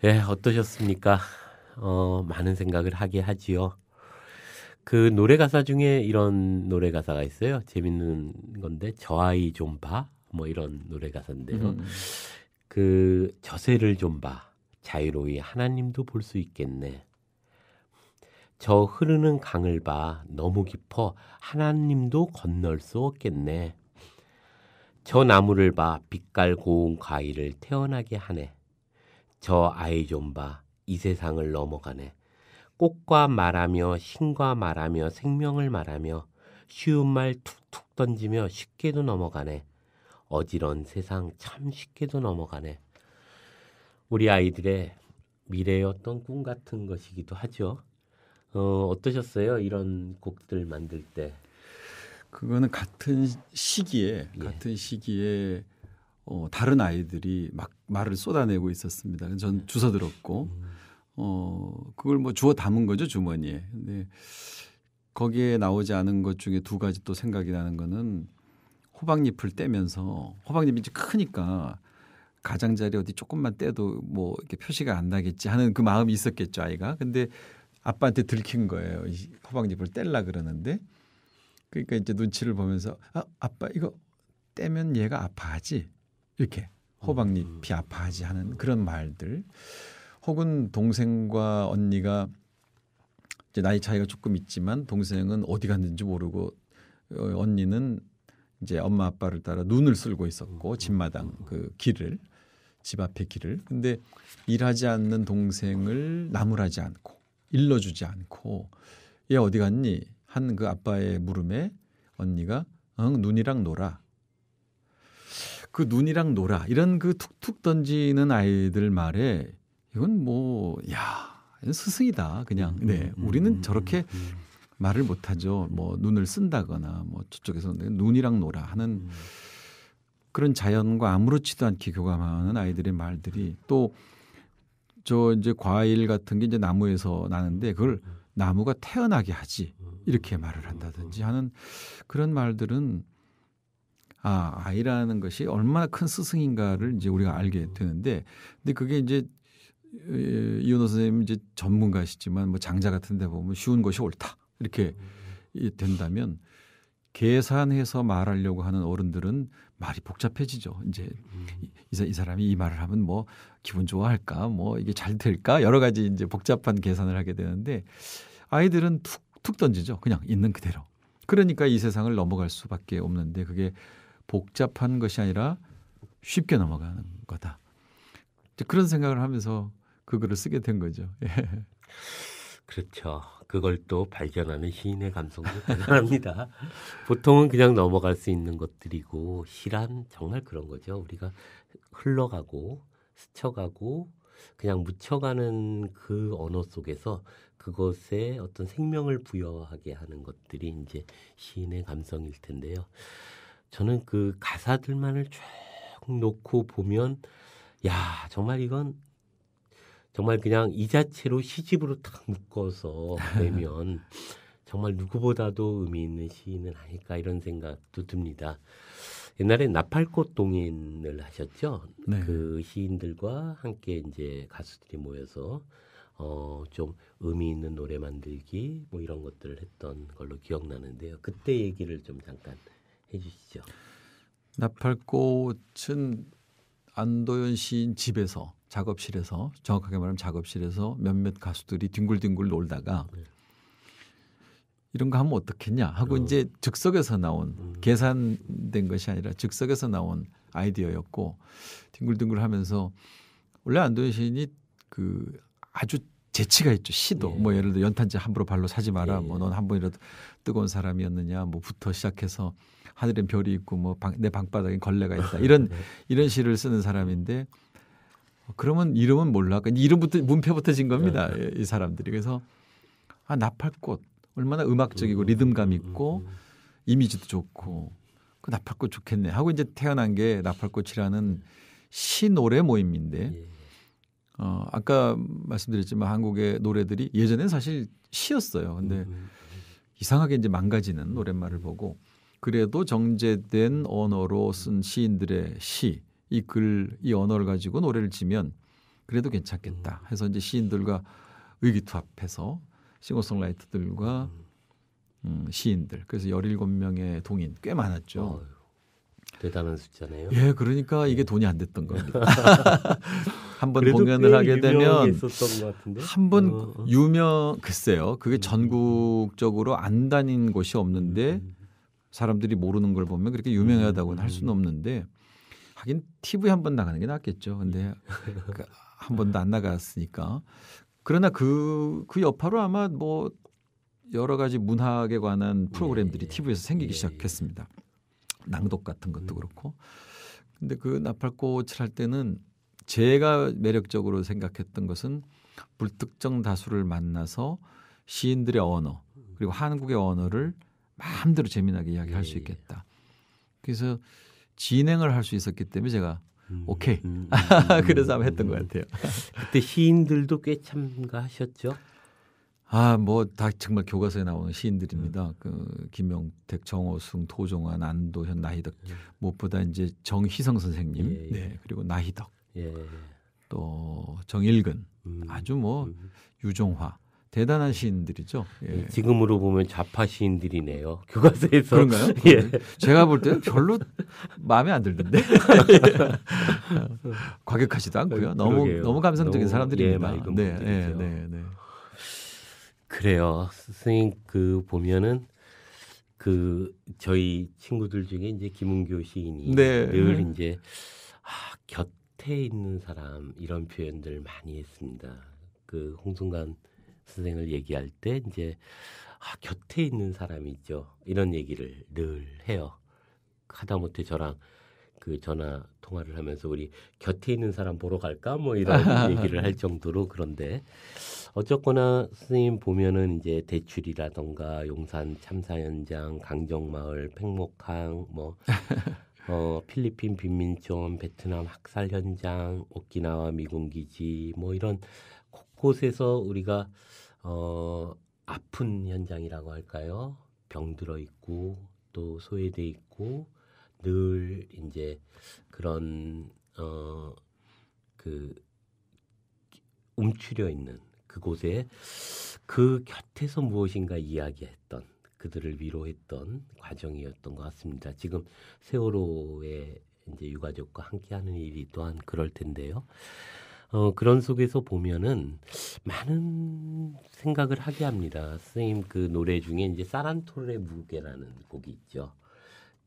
예, 어떠셨습니까? 많은 생각을 하게 하지요. 그 노래 가사 중에 이런 노래 가사가 있어요. 재밌는 건데 저 아이 좀 봐. 뭐 이런 노래 가사인데요. 그 저새를 좀 봐. 자유로이 하나님도 볼 수 있겠네. 저 흐르는 강을 봐. 너무 깊어 하나님도 건널 수 없겠네. 저 나무를 봐. 빛깔 고운 과일을 태어나게 하네. 저 아이 좀 봐. 이 세상을 넘어가네. 꽃과 말하며 신과 말하며 생명을 말하며 쉬운 말 툭툭 던지며 쉽게도 넘어가네. 어지러운 세상 참 쉽게도 넘어가네. 우리 아이들의 미래의 어떤 꿈 같은 것이기도 하죠. 어떠셨어요? 이런 곡들 만들 때. 그거는 같은 시기에 다른 아이들이 막 말을 쏟아내고 있었습니다. 전 주워 들었고 그걸 뭐 주워 담은 거죠, 주머니에. 근데 거기에 나오지 않은 것 중에 두 가지 또 생각이 나는 거는 호박잎을 떼면서 호박잎이 이제 크니까 가장자리 어디 조금만 떼도 뭐 이렇게 표시가 안 나겠지 하는 그 마음이 있었겠죠, 아이가. 근데 아빠한테 들킨 거예요. 호박잎을 떼려 그러는데 그러니까 이제 눈치를 보면서 아빠 이거 떼면 얘가 아파하지. 이렇게 호박잎이 아파하지 하는 그런 말들. 혹은 동생과 언니가 이제 나이 차이가 조금 있지만 동생은 어디 갔는지 모르고 언니는 이제 엄마 아빠를 따라 눈을 쓸고 있었고 집마당 그 길을 집 앞의 길을. 근데 일하지 않는 동생을 나무라지 않고 일러주지 않고 얘 어디 갔니? 한 그 아빠의 물음에 언니가 응 눈이랑 놀아. 그 눈이랑 놀아 이런 그 툭툭 던지는 아이들 말에 이건 뭐 야 스승이다 그냥. 네, 우리는 저렇게 말을 못하죠. 뭐 눈을 쓴다거나 뭐 저쪽에서 눈이랑 놀아 하는 그런 자연과 아무렇지도 않게 교감하는 아이들의 말들이 또 저 이제 과일 같은 게 이제 나무에서 나는데 그걸 나무가 태어나게 하지 이렇게 말을 한다든지 하는 그런 말들은 아이라는 것이 얼마나 큰 스승인가를 이제 우리가 알게 되는데 근데 그게 이제 이현호 선생님 이제 전문가시지만 뭐 장자 같은 데 보면 쉬운 것이 옳다 이렇게 된다면 계산해서 말하려고 하는 어른들은 말이 복잡해지죠. 이제 이 사람이 이 말을 하면 뭐 기분 좋아할까, 뭐 이게 잘 될까 여러 가지 이제 복잡한 계산을 하게 되는데 아이들은 툭툭 던지죠. 그냥 있는 그대로. 그러니까 이 세상을 넘어갈 수밖에 없는데 그게 복잡한 것이 아니라 쉽게 넘어가는 거다. 그런 생각을 하면서 그 글을 쓰게 된 거죠. 예. 그렇죠. 그걸 또 발견하는 시인의 감성도 대단합니다. 보통은 그냥 넘어갈 수 있는 것들이고 시란 정말 그런 거죠. 우리가 흘러가고 스쳐가고 그냥 묻혀가는 그 언어 속에서 그것에 어떤 생명을 부여하게 하는 것들이 이제 시인의 감성일 텐데요. 저는 그 가사들만을 쭉 놓고 보면 야 정말 이건 정말 그냥 이 자체로 시집으로 딱 묶어서 내면 정말 누구보다도 의미 있는 시인은 아닐까 이런 생각도 듭니다. 옛날에 나팔꽃 동인을 하셨죠. 네. 그 시인들과 함께 이제 가수들이 모여서 좀 의미 있는 노래 만들기 뭐 이런 것들을 했던 걸로 기억나는데요. 그때 얘기를 좀 잠깐 해주시죠. 나팔꽃은 안도현 시인 집에서 작업실에서 정확하게 말하면 작업실에서 몇몇 가수들이 뒹굴뒹굴 놀다가 이런 거 하면 어떻겠냐 하고 이제 즉석에서 나온 계산된 것이 아니라 즉석에서 나온 아이디어였고 뒹굴뒹굴 하면서 원래 안도현 시인이 그 아주 재치가 있죠. 시도 뭐 예를 들어 연탄재 함부로 발로 사지 마라. 뭐 넌 한 번이라도 뜨거운 사람이었느냐 뭐부터 시작해서 하늘엔 별이 있고 뭐 내 방바닥엔 걸레가 있다. 이런 시를 쓰는 사람인데 그러면 이름은 몰라. 그러니까 이름부터 문패부터 진 겁니다. 이 사람들이. 그래서 나팔꽃 얼마나 음악적이고 리듬감 있고 이미지도 좋고 그 나팔꽃 좋겠네 하고 이제 태어난 게 나팔꽃이라는 시 노래 모임인데 아까 말씀드렸지만 한국의 노래들이 예전엔 사실 시였어요. 근데 이상하게 이제 망가지는 노랫말을 보고 그래도 정제된 언어로 쓴 시인들의 시, 이 언어를 가지고 노래를 지면 그래도 괜찮겠다 해서 이제 시인들과 의기투합해서 싱어송라이터들과 시인들 그래서 17명의 동인 꽤 많았죠. 대단한 숫자네요. 예, 그러니까 이게 돈이 안 됐던 겁니다. 한번 공연을 하게 되면 한 번 글쎄요. 그게 전국적으로 안 다닌 곳이 없는데 사람들이 모르는 걸 보면 그렇게 유명하다고는 할 수는 없는데 하긴 TV에 한 번 나가는 게 낫겠죠. 근데 한 번도 안 나갔으니까. 그러나 그 여파로 아마 뭐 여러 가지 문학에 관한 프로그램들이 TV에서 생기기 시작했습니다. 낭독 같은 것도 그렇고. 근데 그 나팔꽃을 할 때는 제가 매력적으로 생각했던 것은 불특정 다수를 만나서 시인들의 언어 그리고 한국의 언어를 마음대로 재미나게 이야기할 수 있겠다. 그래서 진행을 할 수 있었기 때문에 제가 오케이. 그래서 한번 했던 것 같아요. 그때 시인들도 꽤 참가하셨죠? 뭐 다 정말 교과서에 나오는 시인들입니다. 그 김용택, 정호승, 토종환, 안도현, 나희덕. 무엇보다 이제 정희성 선생님, 네 그리고 나희덕, 또 정일근, 아주 뭐 유종화. 대단한 시인들이죠. 예. 지금으로 보면 좌파 시인들이네요. 교과서에서. 그런가요? 예. 제가 볼 때는 별로 마음에 안 들던데. 과격하지도 않고요. 너무 감성적인 사람들입니다. 네. 그래요. 선생님 그 저희 친구들 중에 이제 김은교 시인이 늘 이제 곁에 있는 사람 이런 표현들 많이 했습니다. 그 홍순관 선생을 얘기할 때 이제 곁에 있는 사람이죠. 이런 얘기를 늘 해요. 하다못해 저랑 그 전화 통화를 하면서 우리 곁에 있는 사람 보러 갈까? 뭐 이런 얘기를 할 정도로. 그런데 어쨌거나 스님 보면은 이제 대출이라던가 용산 참사 현장, 강정마을, 팽목항, 뭐 필리핀 빈민촌, 베트남 학살 현장, 오키나와 미군 기지, 뭐 이런 곳곳에서 우리가 아픈 현장이라고 할까요? 병들어 있고 또 소외돼 있고 늘 이제 그런 그 움츠려 있는 그곳에 그 곁에서 무엇인가 이야기했던, 그들을 위로했던 과정이었던 것 같습니다. 지금 세월호에 이제 유가족과 함께하는 일이 또한 그럴 텐데요. 그런 속에서 보면은 많은 생각을 하게 합니다. 선생님 그 노래 중에 이제 사란토르의 무게라는 곡이 있죠.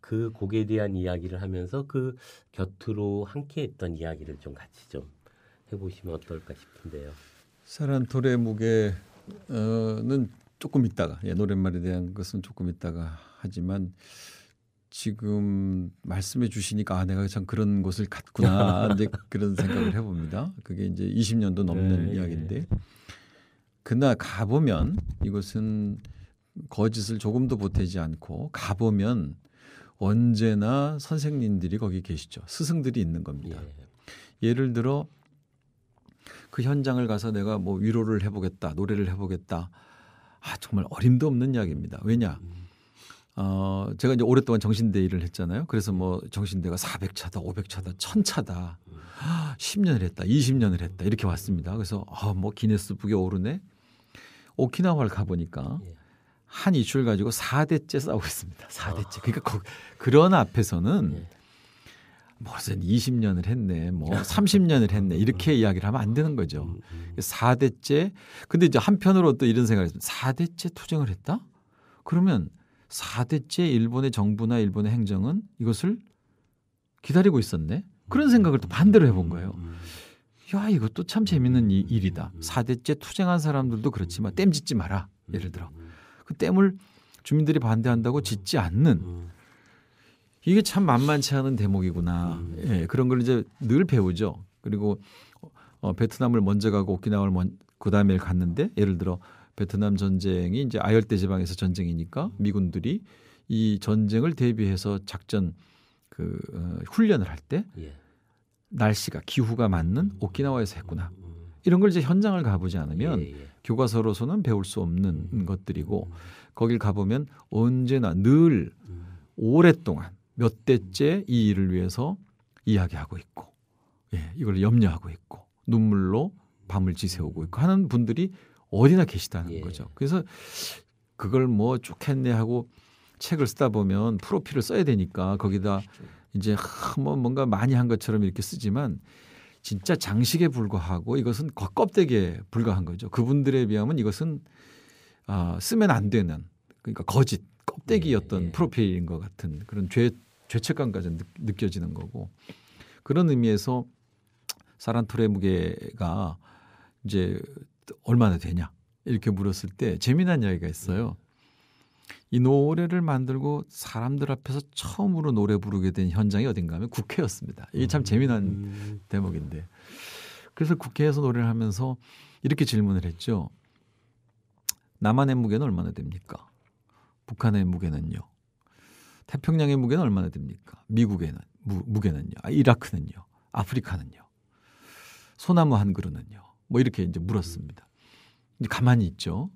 그 곡에 대한 이야기를 하면서 그 곁으로 함께했던 이야기를 좀 같이 좀 해보시면 어떨까 싶은데요. 사란토르의 무게는 조금 있다가, 노랫말에 대한 것은 조금 있다가 하지만 지금 말씀해 주시니까 내가 참 그런 곳을 갔구나 이제 그런 생각을 해봅니다. 그게 이제 20년도 넘는 이야기인데 그날 가보면 이것은 거짓을 조금도 보태지 않고 가보면 언제나 선생님들이 거기 계시죠. 스승들이 있는 겁니다. 예를 들어 그 현장을 가서 내가 뭐 위로를 해보겠다, 노래를 해보겠다. 정말 어림도 없는 이야기입니다. 왜냐? 제가 이제 오랫동안 정신대 일을 했잖아요. 그래서 뭐 정신대가 400차다, 500차다, 1000차다, 10년을 했다, 20년을 했다 이렇게 왔습니다. 그래서 뭐 기네스북에 오르네. 오키나와를 가보니까 한 이슈를 가지고 4대째 싸우고 있습니다. 4대째. 그러니까 그런 앞에서는 무슨 20년을 했네, 뭐 30년을 했네 이렇게 이야기를 하면 안 되는 거죠. 4대째. 근데 이제 한편으로 또 이런 생각을 했습니다. 4대째 투쟁을 했다? 그러면 4대째 일본의 정부나 일본의 행정은 이것을 기다리고 있었네. 그런 생각을 또 반대로 해본 거예요. 야, 이것도 참 재밌는 일이다. 4대째 투쟁한 사람들도 그렇지만 댐 짓지 마라. 예를 들어. 그 댐을 주민들이 반대한다고 짓지 않는, 이게 참 만만치 않은 대목이구나. 그런 걸 이제 늘 배우죠. 그리고 베트남을 먼저 가고 오키나와를 그 다음에 갔는데 예를 들어 베트남 전쟁이 이제 아열대 지방에서 전쟁이니까 미군들이 이 전쟁을 대비해서 작전 훈련을 할 때 날씨가 기후가 맞는 오키나와에서 했구나. 이런 걸 이제 현장을 가보지 않으면 교과서로서는 배울 수 없는 것들이고 거길 가보면 언제나 늘 오랫동안 몇 대째 이 일을 위해서 이야기하고 있고 이걸 염려하고 있고 눈물로 밤을 지새우고 있고 하는 분들이 어디나 계시다는 거죠. 그래서 그걸 뭐 쭉 했네 하고 책을 쓰다 보면 프로필을 써야 되니까 거기다 이제 뭐 뭔가 많이 한 것처럼 이렇게 쓰지만 진짜 장식에 불과하고 이것은 껍데기에 불과한 거죠. 그분들에 비하면 이것은 쓰면 안 되는, 그러니까 거짓 껍데기였던 프로필인 것 같은 그런 죄책감까지 느껴지는 거고, 그런 의미에서 사란토르의 무게가 이제 얼마나 되냐 이렇게 물었을 때 재미난 이야기가 있어요. 이 노래를 만들고 사람들 앞에서 처음으로 노래 부르게 된 현장이 어딘가 하면 국회였습니다. 이게 참 재미난 대목인데, 그래서 국회에서 노래를 하면서 이렇게 질문을 했죠. 남한의 무게는 얼마나 됩니까? 북한의 무게는요? 태평양의 무게는 얼마나 됩니까? 미국에는 무게는요? 이라크는요? 아프리카는요? 소나무 한 그루는요? 뭐 이렇게 이제 물었습니다. 이제 가만히 있죠.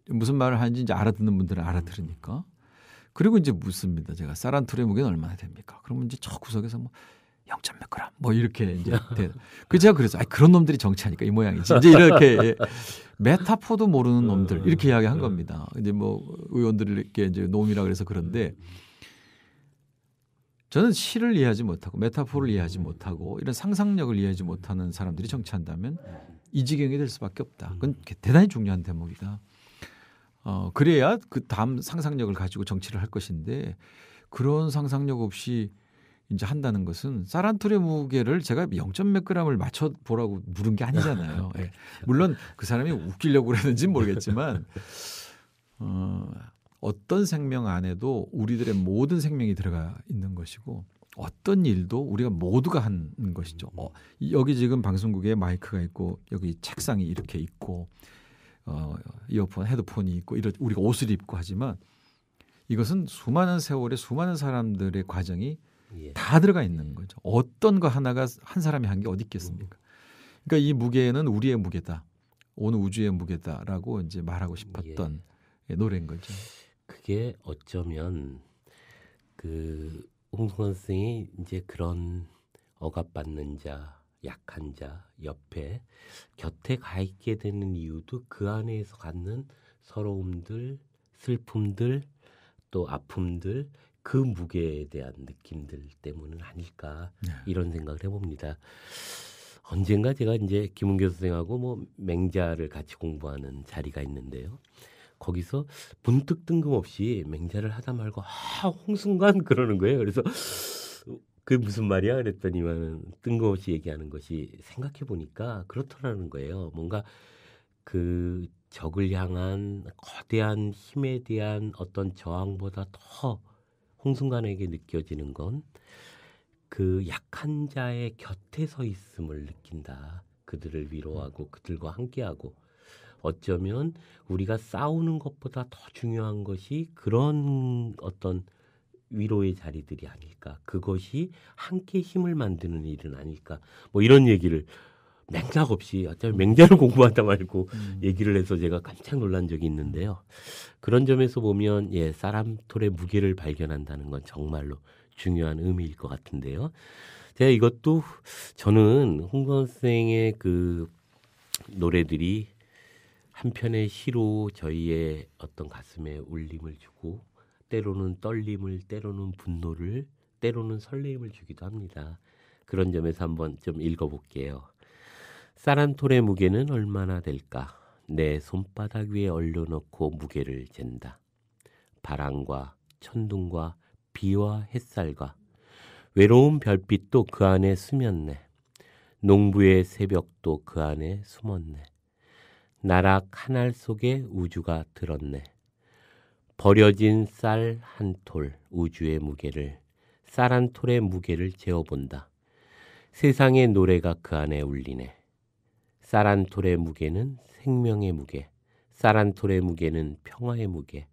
무슨 말을 하는지 이제 알아듣는 분들은 알아들으니까. 그리고 이제 묻습니다. 제가 사란토르의 무게는 얼마나 됩니까? 그러면 이제 저 구석에서 뭐 0몇 그램 뭐 이렇게 이제 그 제가 그래서 그런 놈들이 정치하니까 이 모양이지. 이제 이렇게 메타포도 모르는 놈들 이렇게 이야기한 겁니다. 이제 뭐 의원들에게 이제 놈이라 그래서 그런데 저는 시를 이해하지 못하고 메타포를 이해하지 못하고 이런 상상력을 이해하지 못하는 사람들이 정치한다면 이 지경이 될 수밖에 없다. 그건 대단히 중요한 대목이다. 그래야 그 다음 상상력을 가지고 정치를 할 것인데 그런 상상력 없이 이제 한다는 것은 사란토르의 무게를 제가 0몇 g을 맞춰보라고 물은 게 아니잖아요. 물론 그 사람이 웃기려고 그러는지는 모르겠지만 어떤 생명 안에도 우리들의 모든 생명이 들어가 있는 것이고 어떤 일도 우리가 모두가 하는 것이죠. 여기 지금 방송국에 마이크가 있고 여기 책상이 이렇게 있고 이어폰, 헤드폰이 있고 우리가 옷을 입고 하지만 이것은 수많은 세월의 수많은 사람들의 과정이 다 들어가 있는 거죠. 어떤 거 하나가 한 사람이 한 게 어디 있겠습니까? 그러니까 이 무게는 우리의 무게다. 온 우주의 무게다라고 이제 말하고 싶었던 노래인 거죠. 그게 어쩌면 홍성환 선생이 이제 그런 억압받는 자, 약한 자 옆에 곁에 가 있게 되는 이유도 그 안에서 갖는 서러움들, 슬픔들, 또 아픔들, 그 무게에 대한 느낌들 때문은 아닐까 이런 생각을 해봅니다. 언젠가 제가 이제 김은교 선생하고 뭐 맹자를 같이 공부하는 자리가 있는데요. 거기서 문득 뜬금없이 맹자를 하다 말고 홍순관 그러는 거예요. 그래서 그게 무슨 말이야? 그랬더니만 뜬금없이 얘기하는 것이 생각해 보니까 그렇더라는 거예요. 뭔가 그 적을 향한 거대한 힘에 대한 어떤 저항보다 더 홍순관에게 느껴지는 건 그 약한 자의 곁에 서 있음을 느낀다. 그들을 위로하고 그들과 함께하고 어쩌면 우리가 싸우는 것보다 더 중요한 것이 그런 어떤 위로의 자리들이 아닐까. 그것이 함께 힘을 만드는 일은 아닐까. 뭐 이런 얘기를 맹작 없이 어차피 맹자를 공부하다 말고 얘기를 해서 제가 깜짝 놀란 적이 있는데요. 그런 점에서 보면 사람톨의 무게를 발견한다는 건 정말로 중요한 의미일 것 같은데요. 제가 이것도 저는 홍 선생의 그 노래들이 한편의 시로 저희의 어떤 가슴에 울림을 주고 때로는 떨림을, 때로는 분노를, 때로는 설레임을 주기도 합니다. 그런 점에서 한번 좀 읽어볼게요. 쌀한톨의 무게는 얼마나 될까? 내 손바닥 위에 얼려놓고 무게를 잰다. 바람과 천둥과 비와 햇살과 외로운 별빛도 그 안에 스쳤네. 농부의 새벽도 그 안에 숨었네. 나락 하늘 속에 우주가 들었네. 버려진 쌀 한 톨 우주의 무게를, 쌀 한 톨의 무게를 재어본다. 세상의 노래가 그 안에 울리네. 쌀 한 톨의 무게는 생명의 무게, 쌀 한 톨의 무게는 평화의 무게,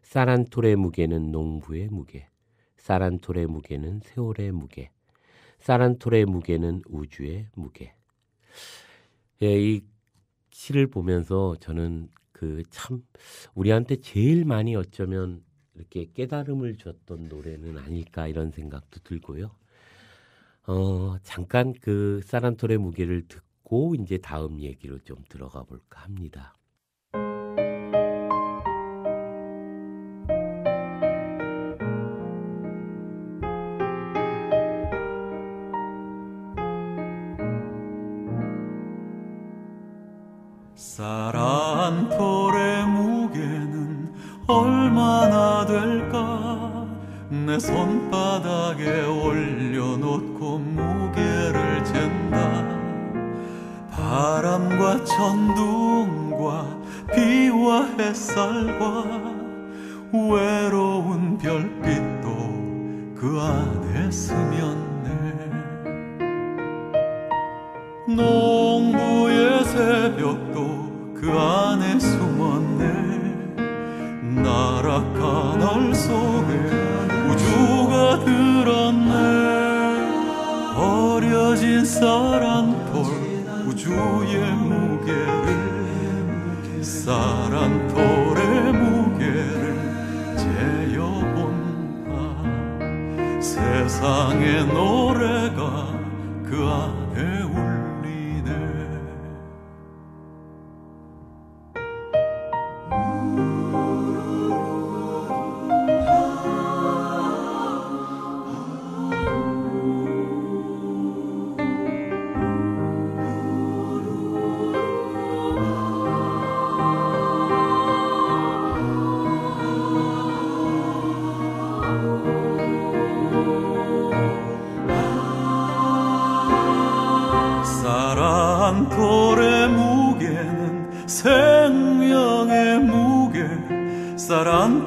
쌀 한 톨의 무게는 농부의 무게, 쌀 한 톨의 무게는 세월의 무게, 쌀 한 톨의 무게는 우주의 무게. 이 시를 보면서 저는 참 우리한테 제일 많이 어쩌면 이렇게 깨달음을 줬던 노래는 아닐까 이런 생각도 들고요. 잠깐 그 쌀 한 톨의 무게를 듣고 이제 다음 얘기로 좀 들어가 볼까 합니다. 쌀 한 톨의 무게는 얼마나 될까? 내 손바닥에 올려놓고 무게를 잰다. 바람과 천둥과 비와 햇살과 외로운 별빛도 그 안에 스쳤네. 농부의 새벽도 그 안에 숨었네. 나락한 알 속에 우주가 들었네. 버려진 쌀 한 톨 우주의 무게를, 쌀 한 톨의 무게를 재어본다. 세상의 노래가 그 안에 울리네.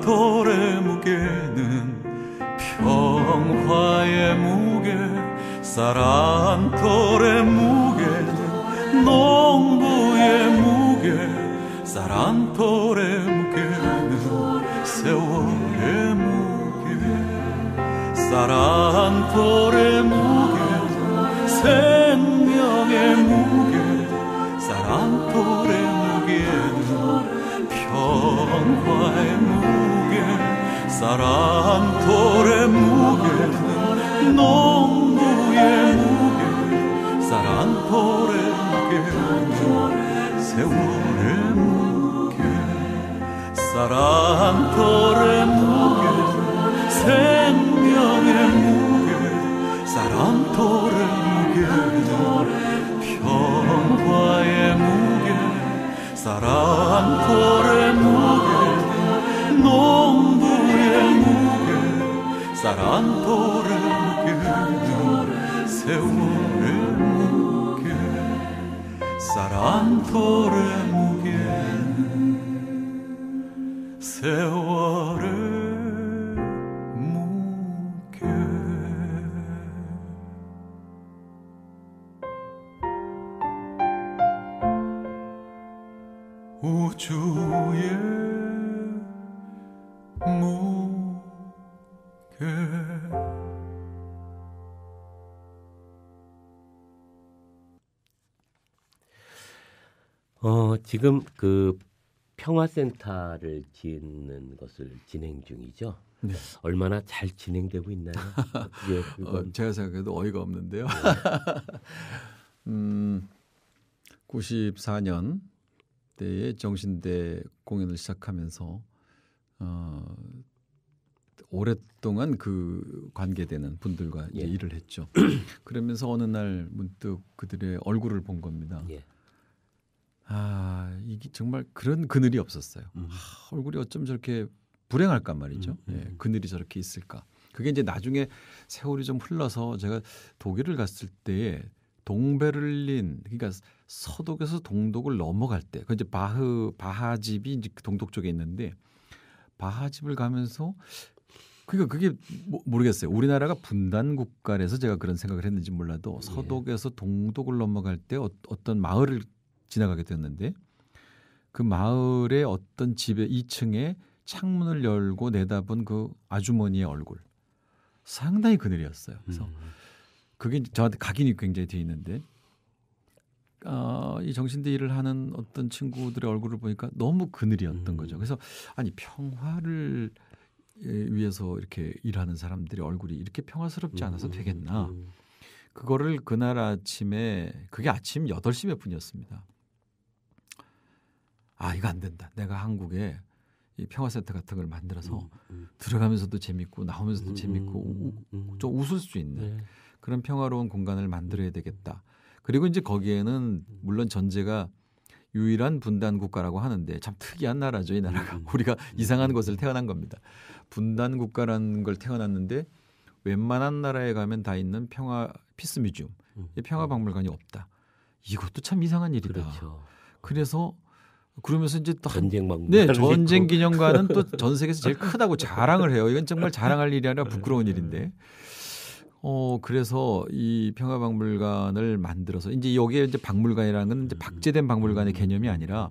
돌의 무게는 평화의 무게, 쌀한 돌의 무게는 농부의 무게, 쌀한 돌의 무게는 세월의 무게, 쌀한 돌의 무게는 생명의 무게, 쌀한 돌의 무게는 평화의 무게, 쌀한 돌의 무게는 농부의 무게, 쌀한 돌의 무게는 세월의 무게, 쌀한 돌의 무게는 생명의 무게, 쌀한 돌의 무게는 평화의 무게, 쌀한 돌의 무게는 농부의 무게, 쌀한 돌의 무게는 세월의 무게, 쌀한 돌의 무게는 세월의 무게. 우주의 무게. 지금 그 평화센터를 짓는 것을 진행 중이죠. 네. 얼마나 잘 진행되고 있나요? 예, 그건 제가 생각해도 어이가 없는데요. 94년 때에 정신대 공연을 시작하면서 오랫동안 그 관계되는 분들과 이제 일을 했죠. 그러면서 어느 날 문득 그들의 얼굴을 본 겁니다. 예. 이게 정말 그런 그늘이 없었어요. 얼굴이 어쩜 저렇게 불행할까 말이죠. 예, 그늘이 저렇게 있을까. 그게 이제 나중에 세월이 좀 흘러서 제가 독일을 갔을 때에 동베를린, 그러니까 서독에서 동독을 넘어갈 때, 그 이제 바하집이 이제 동독 쪽에 있는데 바하집을 가면서 그러니까 그게 모르겠어요. 우리나라가 분단 국가라서 제가 그런 생각을 했는지 몰라도 서독에서 동독을 넘어갈 때 어떤 마을을 지나가게 되었는데 그 마을의 어떤 집의 2층에 창문을 열고 내다본 그 아주머니의 얼굴 상당히 그늘이었어요. 그래서 그게 저한테 각인이 굉장히 돼 있는데 이 정신대 일을 하는 어떤 친구들의 얼굴을 보니까 너무 그늘이었던 거죠. 그래서 아니 평화를 위해서 이렇게 일하는 사람들의 얼굴이 이렇게 평화스럽지 않아서 되겠나. 그거를 그날 아침에 그게 아침 8시 몇 분이었습니다. 이거 안 된다. 내가 한국에 이 평화센터 같은 걸 만들어서 들어가면서도 재밌고 나오면서도 재밌고 좀 웃을 수 있는 그런 평화로운 공간을 만들어야 되겠다. 그리고 이제 거기에는 물론 전제가 유일한 분단 국가라고 하는데 참 특이한 나라죠. 이 나라가. 우리가 이상한 곳을 태어난 겁니다. 분단 국가라는 걸 태어났는데 웬만한 나라에 가면 다 있는 평화 피스 뮤지엄, 평화 박물관이 없다. 이것도 참 이상한 일이다. 그렇죠. 그래서 그러면서 이제 또 전쟁 박물관, 네, 전쟁 기념관은 또 전 세계에서 제일 크다고 자랑을 해요. 이건 정말 자랑할 일이 아니라 부끄러운 일인데. 그래서 이 평화박물관을 만들어서 이제 여기에 이제 박물관이라는 건 이제 박제된 박물관의 개념이 아니라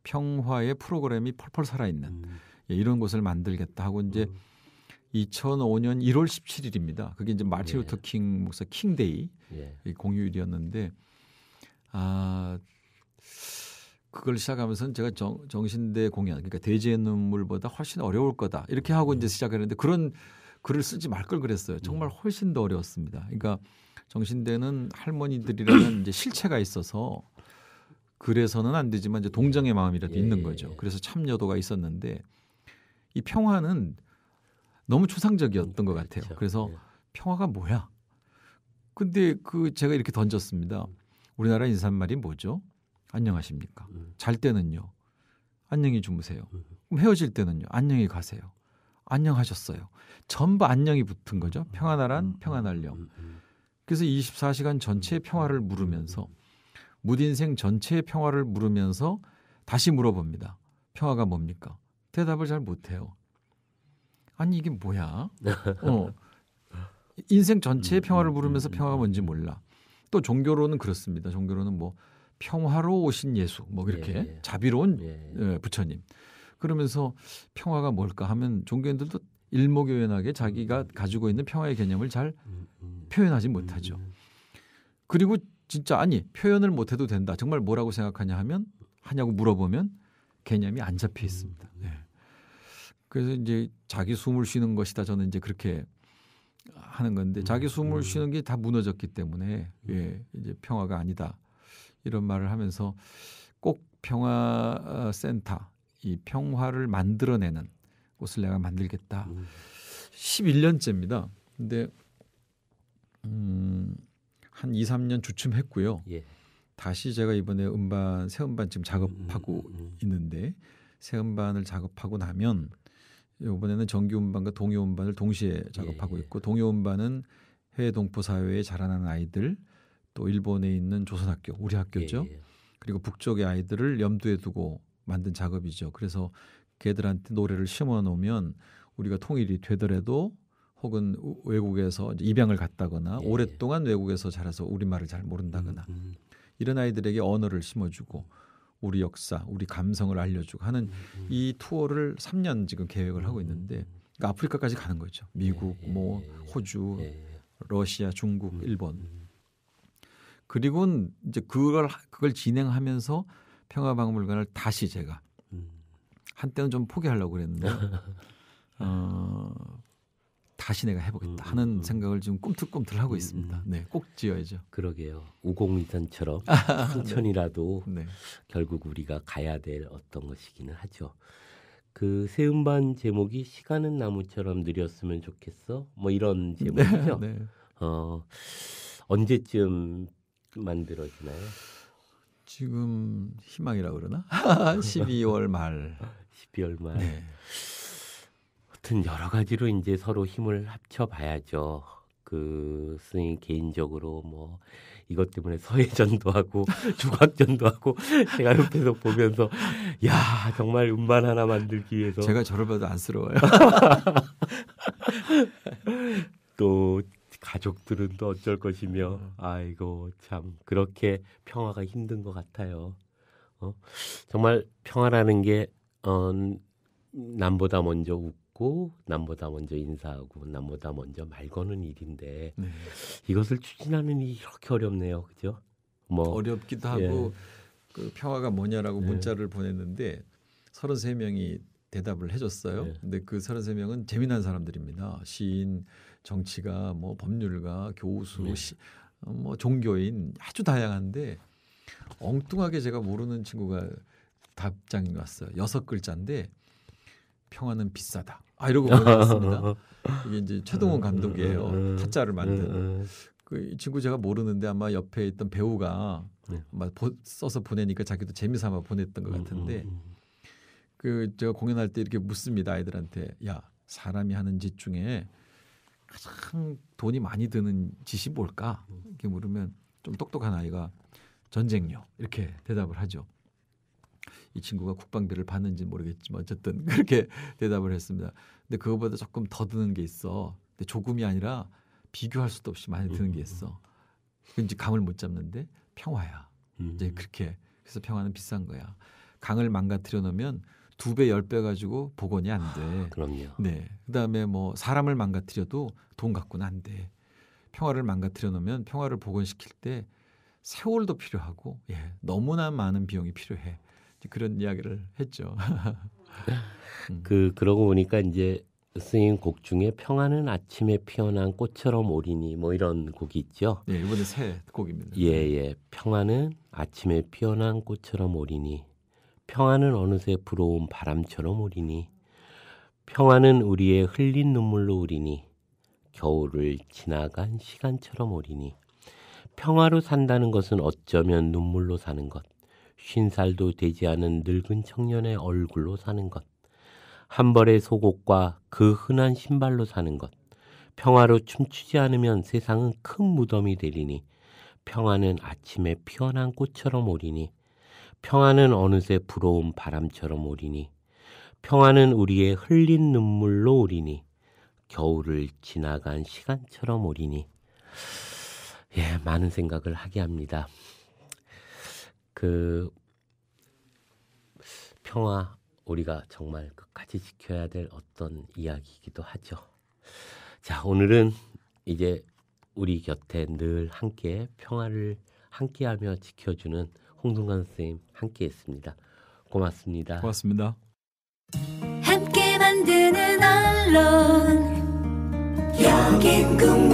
평화의 프로그램이 펄펄 살아있는 이런 곳을 만들겠다 하고 이제 2005년 1월 17일입니다. 그게 이제 마틴 루터 킹 목사 킹데이 공휴일이었는데 그걸 시작하면서는 제가 정신대 공연, 그러니까 대지의 눈물보다 훨씬 어려울 거다 이렇게 하고 이제 시작했는데 그런 글을 쓰지 말 걸 그랬어요. 정말 훨씬 더 어려웠습니다. 그러니까 정신대는 할머니들이라는 이제 실체가 있어서 그래서는 안 되지만 이제 동정의 마음이라도 있는 거죠. 그래서 참여도가 있었는데 이 평화는 너무 추상적이었던 것 같아요. 그래서 평화가 뭐야? 근데 제가 이렇게 던졌습니다. 우리나라 인사말이 뭐죠? 안녕하십니까? 잘 때는요. 안녕히 주무세요. 그럼 헤어질 때는요. 안녕히 가세요. 안녕하셨어요. 전부 안녕이 붙은 거죠. 평안하란 평안하렴. 그래서 24시간 전체의 평화를 물으면서 무딘생 전체의 평화를 물으면서 다시 물어봅니다. 평화가 뭡니까? 대답을 잘 못해요. 아니 이게 뭐야? 인생 전체의 평화를 부르면서 평화가 뭔지 몰라. 또 종교로는 그렇습니다. 종교로는 뭐 평화로 오신 예수 뭐 이렇게 자비로운 부처님. 그러면서 평화가 뭘까 하면 종교인들도 일목요연하게 자기가 가지고 있는 평화의 개념을 잘 표현하지 못하죠. 그리고 진짜 아니 표현을 못해도 된다. 정말 뭐라고 생각하냐 하냐고 물어보면 개념이 안 잡혀 있습니다. 네. 그래서 이제 자기 숨을 쉬는 것이다. 저는 이제 그렇게 하는 건데 자기 숨을 쉬는 게 다 무너졌기 때문에 이제 평화가 아니다. 이런 말을 하면서 꼭 평화센터, 이 평화를 만들어내는 곳을 내가 만들겠다. 11년째입니다. 근데 한 2, 3년 주춤 했고요. 다시 제가 이번에 새 음반 지금 작업하고 있는데 새 음반을 작업하고 나면 이번에는 정규 음반과 동요 음반을 동시에 작업하고 있고 동요 음반은 해외 동포 사회에 자라나는 아이들 또 일본에 있는 조선학교 우리 학교죠. 그리고 북쪽의 아이들을 염두에 두고 만든 작업이죠. 그래서 걔들한테 노래를 심어 놓으면 우리가 통일이 되더라도 혹은 외국에서 입양을 갔다거나 오랫동안 외국에서 자라서 우리말을 잘 모른다거나 이런 아이들에게 언어를 심어주고 우리 역사, 우리 감성을 알려주고 하는 이 투어를 3년 지금 계획을 하고 있는데 그러니까 아프리카까지 가는 거죠. 미국, 뭐 호주, 러시아, 중국, 일본. 그리고 이제 그걸 진행하면서 평화박물관을 다시 제가 한때는 좀 포기하려고 그랬는데 다시 내가 해보겠다 하는 생각을 지금 꿈틀꿈틀 하고 있습니다. 네, 꼭 지어야죠. 그러게요. 우공이선처럼 천천히라도 네. 결국 우리가 가야 될 어떤 것이기는 하죠. 그 새 음반 제목이 시간은 나무처럼 느렸으면 좋겠어. 뭐 이런 제목이죠. 네. 언제쯤 만들어지나요? 지금 희망이라고 그러나? 12월 말. 12월 말. 네. 하여튼 여러 가지로 이제 서로 힘을 합쳐 봐야죠. 그 스님 개인적으로 뭐 이것 때문에 서예전도 하고 조각전도 하고 제가 옆에서 보면서 야 정말 음반 하나 만들기 위해서 제가 저를 봐도 안쓰러워요. 또 가족들은 또 어쩔 것이며 아이고 참 그렇게 평화가 힘든 것 같아요. 정말 평화라는 게 남보다 먼저 웃고 남보다 먼저 인사하고 남보다 먼저 말 거는 일인데 이것을 추진하는 일이 이렇게 어렵네요. 그죠? 뭐 어렵기도 하고 그 평화가 뭐냐라고 문자를 보냈는데 33명이 대답을 해줬어요. 근데 그 33명은 재미난 사람들입니다. 시인, 정치가, 뭐 법률가, 교수, 뭐 종교인 아주 다양한데 엉뚱하게 제가 모르는 친구가 답장이 왔어요. 6글자인데 평화는 비싸다. 이러고 보내왔습니다. 이게 이제 최동원 감독이에요. 타짜를 만든. 이 친구 제가 모르는데 아마 옆에 있던 배우가 아마 써서 보내니까 자기도 재미삼아 보냈던 것 같은데 그 제가 공연할 때 이렇게 묻습니다. 아이들한테. 야, 사람이 하는 짓 중에 가장 돈이 많이 드는 짓이 뭘까? 이렇게 물으면 좀 똑똑한 아이가 전쟁요. 이렇게 대답을 하죠. 이 친구가 국방비를 받는지 모르겠지만 어쨌든 그렇게 대답을 했습니다. 근데 그거보다 조금 더 드는 게 있어. 근데 조금이 아니라 비교할 수도 없이 많이 드는 게 있어. 이제 감을 못 잡는데 평화야. 이제 그렇게 그래서 평화는 비싼 거야. 강을 망가뜨려 놓으면 2배, 10배 가지고 복원이 안 돼. 그럼요. 네. 그다음에 뭐 사람을 망가뜨려도 돈 갖고는 안 돼. 평화를 망가뜨려 놓으면 평화를 복원시킬 때 세월도 필요하고 너무나 많은 비용이 필요해. 그런 이야기를 했죠. 그러고 보니까 이제 스님 곡 중에 평화는 아침에 피어난 꽃처럼 오리니 뭐 이런 곡이 있죠. 네, 이번에 새 곡입니다. 예. 평화는 아침에 피어난 꽃처럼 오리니 평화는 어느새 불어온 바람처럼 오리니 평화는 우리의 흘린 눈물로 오리니 겨울을 지나간 시간처럼 오리니 평화로 산다는 것은 어쩌면 눈물로 사는 것 50살도 되지 않은 늙은 청년의 얼굴로 사는 것 한 벌의 속옷과 그 흔한 신발로 사는 것 평화로 춤추지 않으면 세상은 큰 무덤이 되리니 평화는 아침에 피어난 꽃처럼 오리니 평화는 어느새 불어온 바람처럼 오리니 평화는 우리의 흘린 눈물로 오리니 겨울을 지나간 시간처럼 오리니 많은 생각을 하게 합니다. 그 평화 우리가 정말 끝까지 지켜야 될 어떤 이야기이기도 하죠. 자, 오늘은 이제 우리 곁에 늘 함께 평화를 함께하며 지켜주는 홍승관 선생님 함께했습니다. 고맙습니다. 고맙습니다. 함께 만드는 언론 여긴 국민